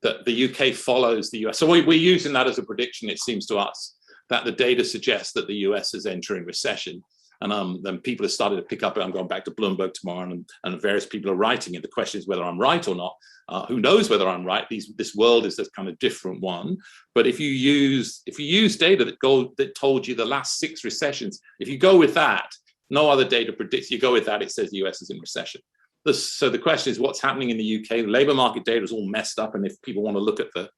that the UK follows the US. So we're using that as a prediction, it seems to us, that the data suggests that the US is entering recession. And then people have started to pick up. I'm going back to Bloomberg tomorrow, and various people are writing it. The question is whether I'm right or not. Who knows whether I'm right? This world is a kind of different one. But if you use data that told you the last 6 recessions, if you go with that, no other data predicts. You go with that, it says the US is in recession. So the question is, what's happening in the UK? The labour market data is all messed up, and if people want to look at the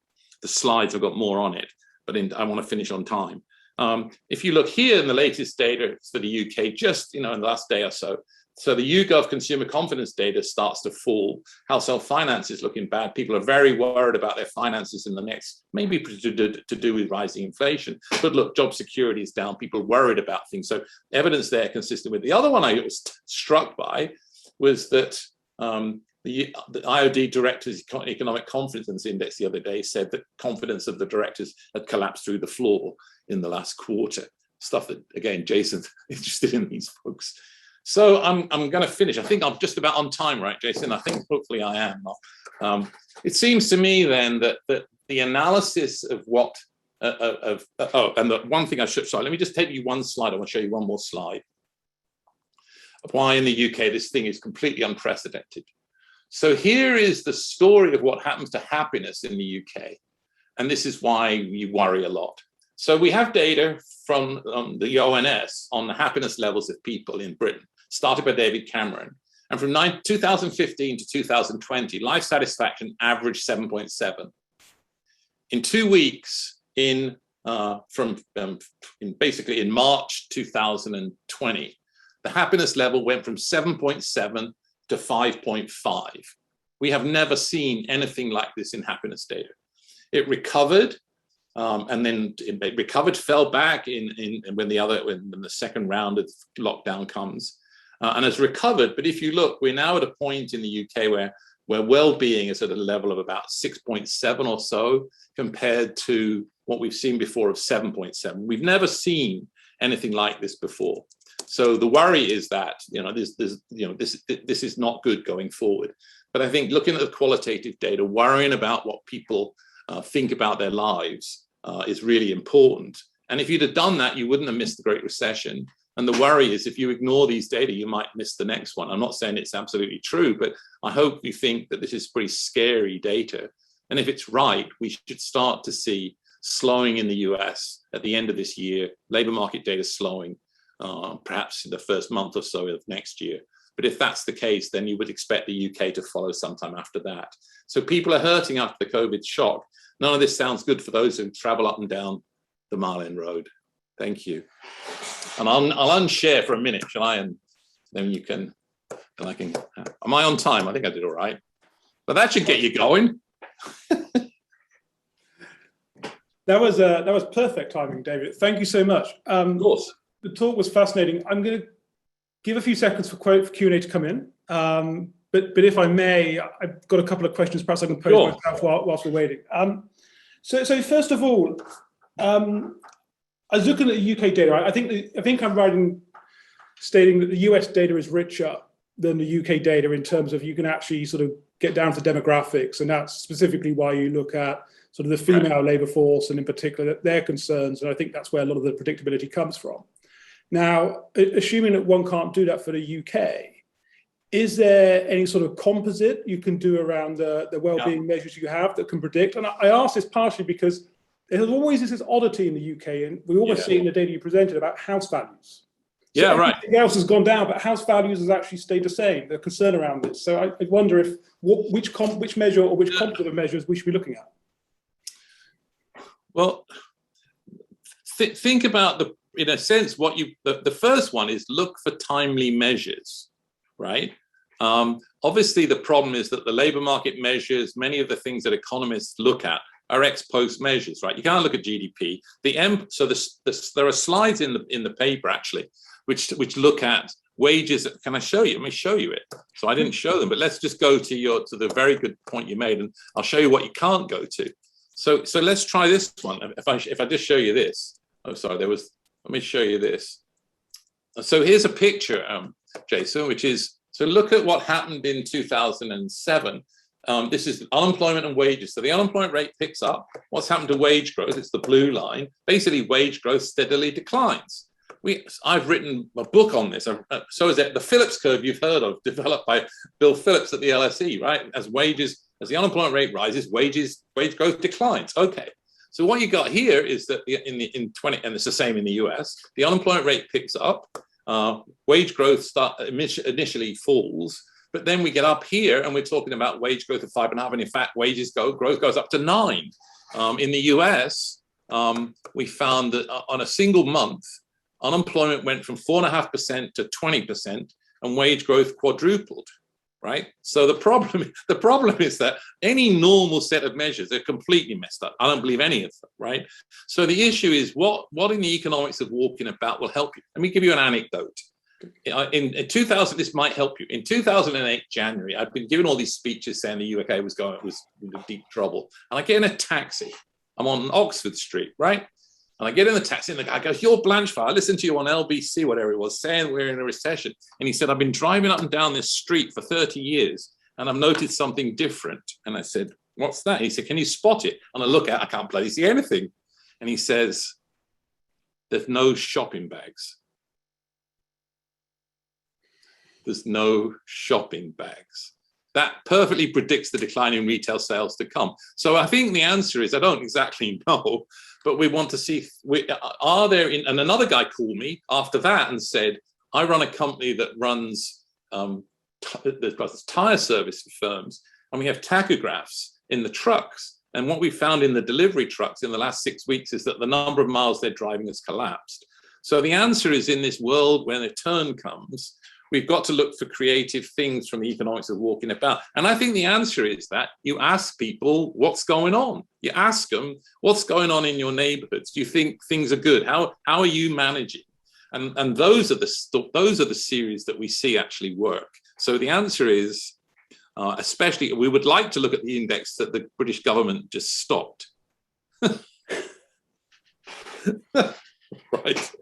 slides, I've got more on it. But I want to finish on time. If you look here in the latest data for the UK, just in the last day or so, so the YouGov consumer confidence data starts to fall. Household finance is looking bad. People are very worried about their finances in the next, maybe to do with rising inflation. But look, job security is down. People are worried about things. So evidence there consistent with the other one I was struck by was that the IOD Directors Economic Confidence Index the other day said that confidence of the directors had collapsed through the floor in the last quarter. Stuff that, again, Jason's interested in these folks. So I'm going to finish. I think I'm just about on time, right, Jason? I think hopefully I am. It seems to me then that the analysis of what, and the one thing I should, sorry, let me just take you one slide. I want to show you one more slide of why in the UK this thing is completely unprecedented. So here is the story of what happens to happiness in the UK. And this is why you worry a lot. So we have data from the ONS on the happiness levels of people in Britain, started by David Cameron. And from 2015 to 2020, life satisfaction averaged 7.7. In 2 weeks, basically in March 2020, the happiness level went from 7.7 to 5.5. We have never seen anything like this in happiness data. It recovered, and then it recovered, fell back when the second round of lockdown comes, and has recovered. But if you look, we're now at a point in the UK where well-being is at a level of about 6.7 or so, compared to what we've seen before of 7.7. We've never seen anything like this before. So the worry is that this is not good going forward. But I think looking at the qualitative data, worrying about what people think about their lives is really important. And if you'd have done that, you wouldn't have missed the Great Recession. And the worry is if you ignore these data, you might miss the next one. I'm not saying it's absolutely true, but I hope you think that this is pretty scary data. And if it's right, we should start to see slowing in the US at the end of this year, labor market data slowing, perhaps in the first month or so of next year. But if that's the case, then you would expect the UK to follow sometime after that. So people are hurting after the COVID shock. None of this sounds good for those who travel up and down the Mile End Road. Thank you. And I'll unshare for a minute, shall I? And then you can, and I can, am I on time? I think I did all right. But that should get you going. That was perfect timing, David. Thank you so much. Of course. The talk was fascinating. I'm going to give a few seconds for Q&A to come in. But if I may, I've got a couple of questions perhaps I can pose myself whilst we're waiting. So first of all, I was looking at the UK data. I think I'm right in stating that the US data is richer than the UK data in terms of you can actually sort of get down to demographics, and that's specifically why you look at sort of the female labour force and in particular their concerns, and I think that's where a lot of the predictability comes from. Now, assuming that one can't do that for the UK, is there any sort of composite you can do around the well-being measures you have that can predict? And I ask this partially because there's always this oddity in the UK, and we always see it in the data you presented about house values. So everything else has gone down, but house values has actually stayed the same. The concern around this. So I wonder if which measure or which composite of measures we should be looking at. Well, think about in a sense, the first one is look for timely measures, right? Obviously, the problem is that the labor market measures, many of the things that economists look at are ex post measures, right? You can't look at GDP. There are slides in the paper actually, which look at wages. Can I show you? Let me show you it. So I didn't show them, but let's just go to the very good point you made, and I'll show you what you can't go to. So let's try this one. If I just show you this. Oh, sorry, let me show you this. So here's a picture, Jason, which is, so look at what happened in 2007. This is unemployment and wages. So the unemployment rate picks up. What's happened to wage growth? It's the blue line. Basically, wage growth steadily declines. I've written a book on this. So is it the Phillips Curve you've heard of, developed by Bill Phillips at the LSE, right? As the unemployment rate rises, wage growth declines. Okay. So what you got here is that in 20, and it's the same in the US, the unemployment rate picks up, wage growth initially falls, but then we get up here and we're talking about wage growth of 5.5, and in fact, growth goes up to 9. In the US, we found that on a single month, unemployment went from 4.5% to 20%, and wage growth quadrupled. Right. So the problem is that any normal set of measures are completely messed up. I don't believe any of them. Right. So the issue is what in the economics of walking about will help you. Let me give you an anecdote. in 2000, this might help you. In 2008, January, I'd been given all these speeches saying the UK was in deep trouble. And I get in a taxi. I'm on Oxford Street, right? And I get in the taxi and the guy goes, "You're Blanchflower. I listened to you on LBC, whatever it was, saying we're in a recession." And he said, "I've been driving up and down this street for 30 years and I've noticed something different." And I said, "What's that?" He said, "Can you spot it?" And I look at it, I can't bloody see anything. And he says, "There's no shopping bags. There's no shopping bags." That perfectly predicts the decline in retail sales to come. So I think the answer is, I don't exactly know, but we want to see, are there, and another guy called me after that and said, "I run a company that runs tire service for firms, and we have tachographs in the trucks. And what we found in the delivery trucks in the last 6 weeks is that the number of miles they're driving has collapsed." So the answer is, in this world when a turn comes, we've got to look for creative things from the economics of walking about. And I think the answer is that you ask people what's going on. You ask them what's going on in your neighborhoods. Do you think things are good? How are you managing? And those are the series that we see actually work. So the answer is, especially, we would like to look at the index that the British government just stopped. Right,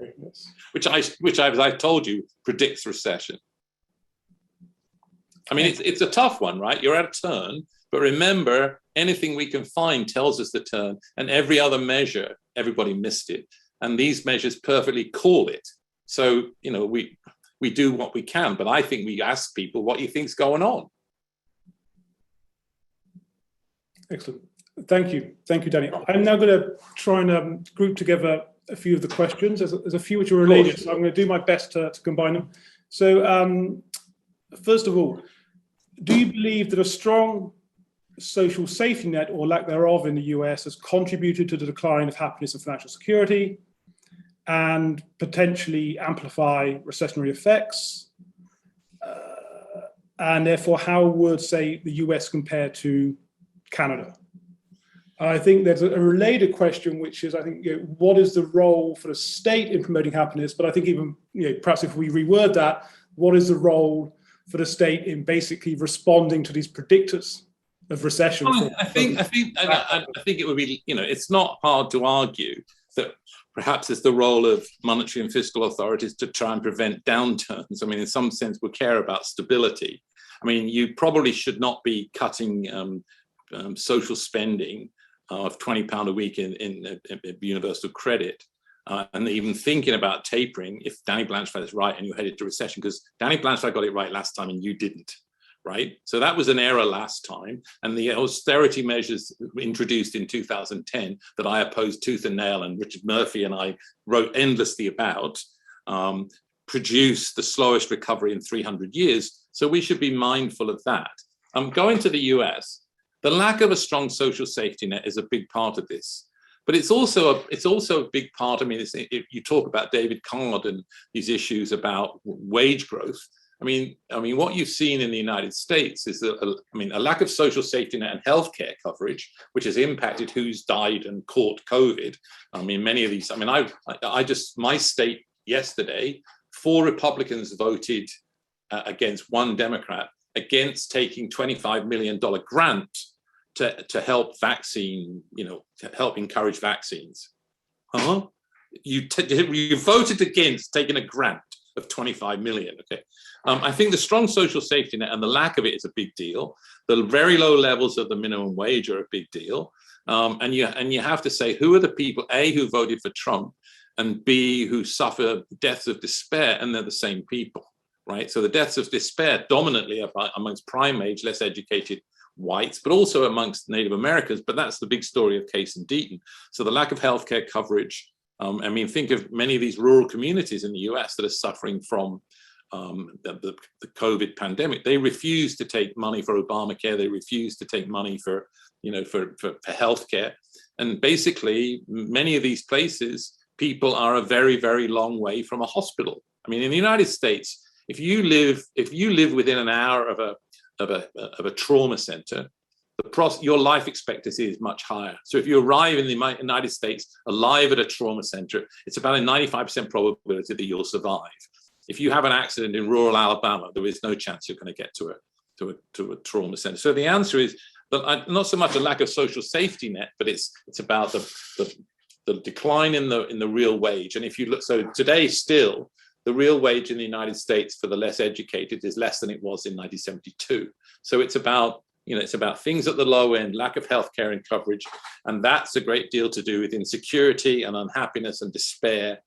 which as I've told you, predicts recession. I mean, it's a tough one, right? You're at a turn, but remember, anything we can find tells us the turn, and every other measure, everybody missed it. And these measures perfectly call it. So, you know, we do what we can, but I think we ask people, what do you think's going on? Excellent. Thank you, Danny. I'm now going to try and group together a few of the questions. There's a few which are related, so I'm going to do my best to combine them. So first of all, do you believe that a strong social safety net or lack thereof in the US has contributed to the decline of happiness and financial security and potentially amplify recessionary effects? And therefore, how would, say, the US compare to Canada? I think there's a related question, which is, I think, what is the role for the state in promoting happiness? But I think even, perhaps if we reword that, what is the role for the state in basically responding to these predictors of recession? Well, I think it would be, it's not hard to argue that perhaps it's the role of monetary and fiscal authorities to try and prevent downturns. I mean, in some sense, we care about stability. I mean, you probably should not be cutting social spending of £20 a week in universal credit, and even thinking about tapering if Danny Blanchflower is right and you're headed to recession, because Danny Blanchflower got it right last time and you didn't, right? So that was an error last time, and the austerity measures introduced in 2010 that I opposed tooth and nail, and Richard Murphy and I wrote endlessly about, produced the slowest recovery in 300 years. So we should be mindful of that. Going to the US, the lack of a strong social safety net is a big part of this, but it's also a big part. I mean, you talk about David Card and these issues about wage growth. I mean, what you've seen in the United States is that, a lack of social safety net and healthcare coverage, which has impacted who's died and caught COVID. I mean, many of these. I mean, my state yesterday, 4 Republicans voted against 1 Democrat against taking $25 million grant to help vaccine, to help encourage vaccines. You voted against taking a grant of 25 million. Okay, I think the strong social safety net and the lack of it is a big deal. The very low levels of the minimum wage are a big deal, and you have to say, who are the people, A, who voted for Trump, and B, who suffer deaths of despair, and they're the same people, right? So the deaths of despair dominantly are amongst prime age, less educated whites, but also amongst Native Americans. But that's the big story of Case and Deaton. So the lack of healthcare coverage. Think of many of these rural communities in the US that are suffering from the COVID pandemic. They refuse to take money for Obamacare. They refuse to take money for healthcare. And basically, many of these places, people are a very, very long way from a hospital. I mean, in the United States, if you live within an hour of a trauma center, your life expectancy is much higher. So if you arrive in the United States alive at a trauma center, it's about a 95% probability that you'll survive. if you have an accident in rural Alabama, there is no chance you're going to get to a trauma center. So the answer is that not so much a lack of social safety net, but it's about the decline in the real wage. And if you look, so today still, the real wage in the United States for the less educated is less than it was in 1972. So it's about, it's about things at the low end, lack of healthcare and coverage, and that's a great deal to do with insecurity and unhappiness and despair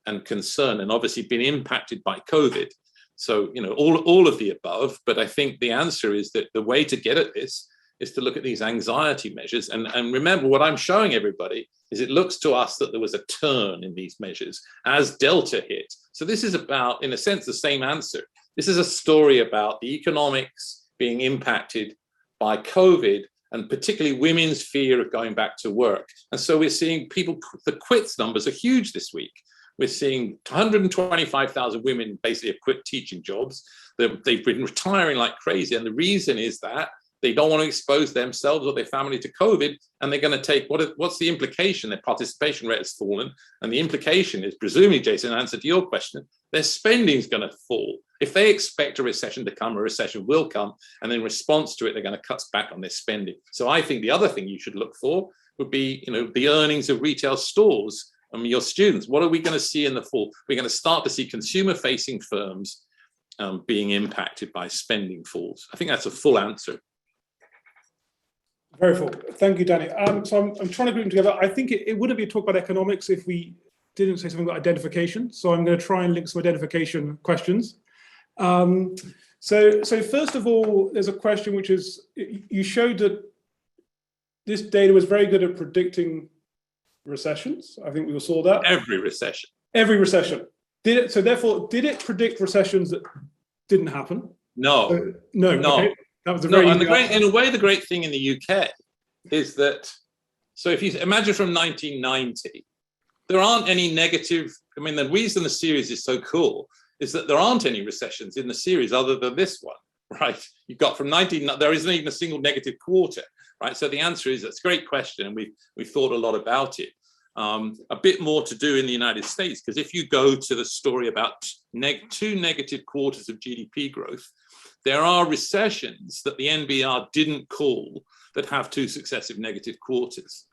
and concern, and obviously been impacted by COVID. So, all of the above. But I think the answer is that the way to get at this is to look at these anxiety measures. And remember, what I'm showing everybody is it looks to us that there was a turn in these measures as Delta hit. So this is about, in a sense, the same answer. This is a story about the economics being impacted by COVID, and particularly women's fear of going back to work. And so we're seeing people, the quits numbers are huge this week. We're seeing 125,000 women basically have quit teaching jobs. They've been retiring like crazy. And the reason is that they don't want to expose themselves or their family to COVID, and they're going to take, what's the implication? Their participation rate has fallen. And the implication is, presumably, Jason, in answer to your question, their spending is going to fall. If they expect a recession to come, a recession will come. And in response to it, they're going to cut back on their spending. So I think the other thing you should look for would be, the earnings of retail stores. Your students, what are we going to see in the fall? We're going to start to see consumer-facing firms being impacted by spending falls. I think that's a full answer. Very full. Thank you, Danny. So I'm trying to group them together. I think it wouldn't be a talk about economics if we didn't say something about identification. So I'm going to try and link some identification questions. So first of all, there's a question which is, you showed that this data was very good at predicting recessions. I think we all saw that. Every recession. Every recession. So therefore, did it predict recessions that didn't happen? No. No. Okay. That was a very in a way, the great thing in the UK is that, so if you imagine from 1990, there aren't any negative, the reason the series is so cool is that there aren't any recessions in the series other than this one, right? You've got from there isn't even a single negative quarter, right? So the answer is, that's a great question, and we've thought a lot about it. A bit more to do in the United States, because if you go to the story about two negative quarters of GDP growth, there are recessions that the NBR didn't call that have two successive negative quarters.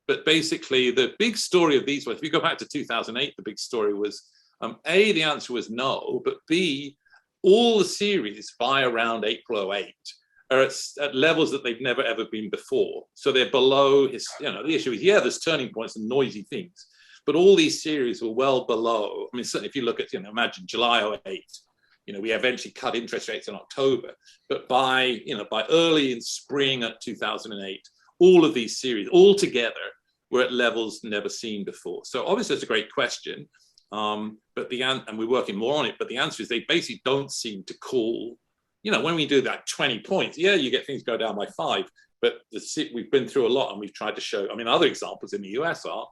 But basically, the big story of these, if you go back to 2008, the big story was, A, the answer was no, but B, all the series by around April 08 are at levels that they've never ever been before. So they're below his, the issue is, there's turning points and noisy things, but all these series were well below. Certainly if you look at, imagine July 08, we eventually cut interest rates in October, but by early in spring at 2008, all of these series all together were at levels never seen before. So obviously it's a great question, and we're working more on it, but the answer is they basically don't seem to call, when we do that 20 points, you get things go down by 5, but we've been through a lot, and we've tried to show, other examples in the US are,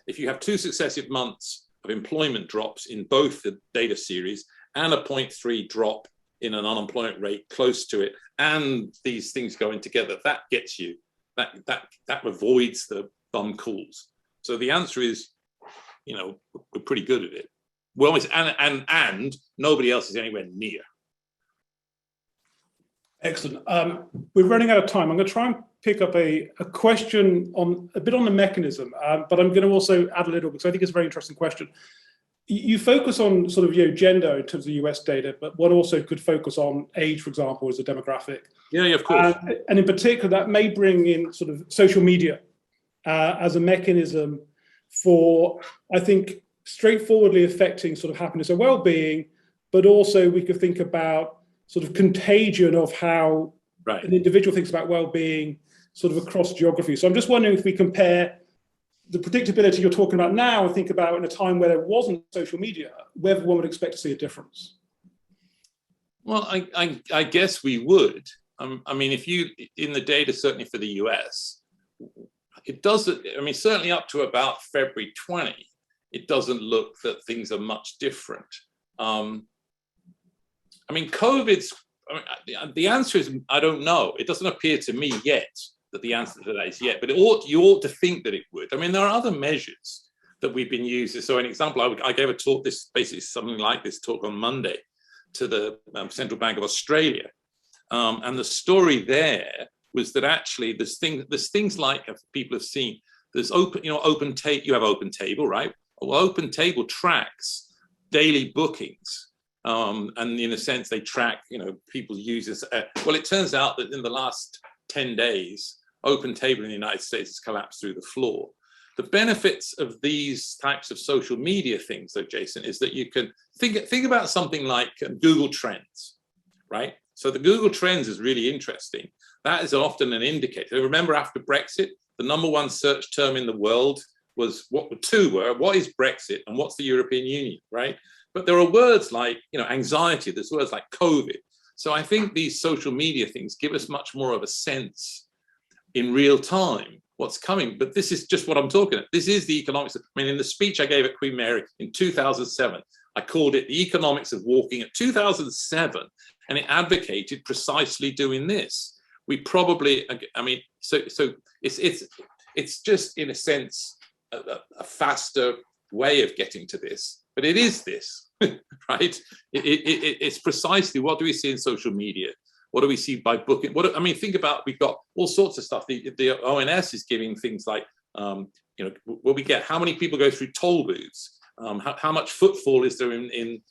if you have 2 successive months of employment drops in both the data series and a 0.3 drop in an unemployment rate close to it, and these things going together, that gets you, that avoids the bum calls. So the answer is, we're pretty good at it. Well, and nobody else is anywhere near. Excellent. We're running out of time. I'm going to try and pick up a question on a bit on the mechanism, but I'm going to also add a little, because I think it's a very interesting question. You focus on sort of gender in terms of US data, but one also could focus on age, for example, as a demographic. Yeah, of course. And in particular, that may bring in sort of social media as a mechanism for, I think, straightforwardly affecting sort of happiness and well-being, but also we could think about sort of contagion of how an individual thinks about well-being sort of across geography. So I'm just wondering if we compare the predictability you're talking about now and think about in a time where there wasn't social media, whether one would expect to see a difference. Well, I guess we would. If you, in the data, certainly for the US, it doesn't, certainly up to about February 20, it doesn't look that things are much different. COVID's, the answer is, I don't know. It doesn't appear to me yet that the answer to that is yet, but you ought to think that it would. There are other measures that we've been using. So an example, I gave a talk, this basically something like this talk on Monday to the Central Bank of Australia. And the story there was that actually there's things like, if people have seen, there's open, you have open table, right? Well, open table tracks daily bookings. And in a sense, they track, people's users. Well, it turns out that in the last 10 days, open table in the United States has collapsed through the floor. The benefits of these types of social media things, though, Jason, is that you can think about something like Google Trends, right? So the Google Trends is really interesting. That is often an indicator. Remember, after Brexit, the #1 search term in the world was what is Brexit and what's the European Union, right? But there are words like, anxiety, there's words like COVID. So I think these social media things give us much more of a sense in real time what's coming. But this is just what I'm talking about. This is the economics. In the speech I gave at Queen Mary in 2007, I called it the economics of walking at 2007, and it advocated precisely doing this. We probably, so it's just in a sense a faster way of getting to this, but it is this, right? It's precisely what do we see in social media? What do we see by booking? Think about, we've got all sorts of stuff. The ONS is giving things like, what we get, how many people go through toll booths, how much footfall is there in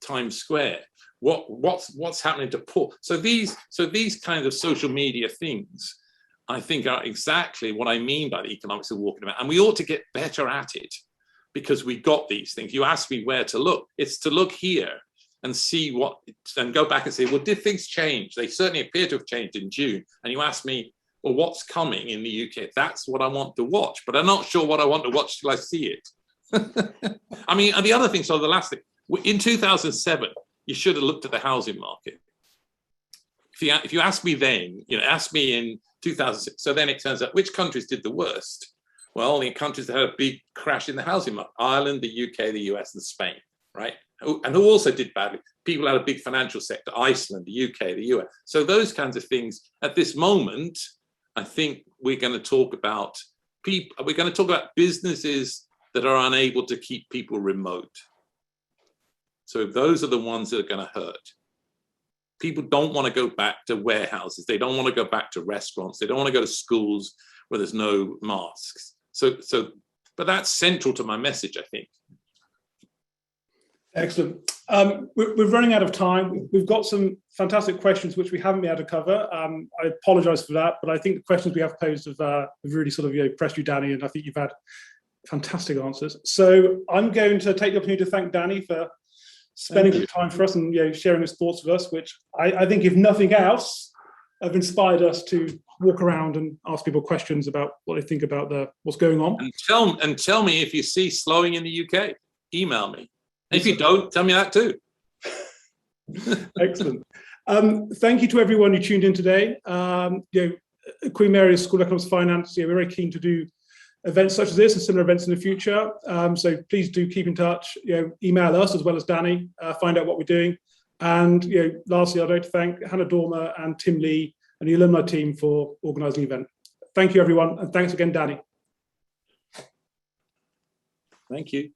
Times Square? What's happening to poor? So these kinds of social media things, I think, are exactly what I mean by the economics of walking about, and we ought to get better at it because we got these things. You ask me where to look; it's to look here and see and go back and say, well, did things change? They certainly appear to have changed in June. And you ask me, well, what's coming in the UK? That's what I want to watch, but I'm not sure what I want to watch till I see it. And the other thing, so the last thing, in 2007, you should have looked at the housing market. If you ask me then, ask me in 2006, so then it turns out which countries did the worst? Well, the countries that had a big crash in the housing market, Ireland, the UK, the US, and Spain, right? And who also did badly? People had a big financial sector, Iceland, the UK, the US. So those kinds of things, at this moment, I think we're going to talk about businesses that are unable to keep people remote. So those are the ones that are going to hurt. People don't want to go back to warehouses. They don't want to go back to restaurants. They don't want to go to schools where there's no masks. But that's central to my message, I think. Excellent. We're running out of time. We've got some fantastic questions which we haven't been able to cover. I apologise for that, but I think the questions we have posed have really sort of pressed you, Danny, and I think you've had fantastic answers. So I'm going to take the opportunity to thank Danny for spending some time for us and sharing his thoughts with us, which I think, if nothing else, have inspired us to walk around and ask people questions about what they think about what's going on. And tell me if you see slowing in the UK. Email me. If you don't, tell me that too. Excellent. Thank you to everyone who tuned in today. Queen Mary's School of Economics and Finance, we're very keen to do events such as this and similar events in the future. So please do keep in touch. Email us as well as Danny. Find out what we're doing. And lastly, I'd like to thank Hannah Dormer and Tim Lee and the alumni team for organising the event. Thank you, everyone, and thanks again, Danny. Thank you.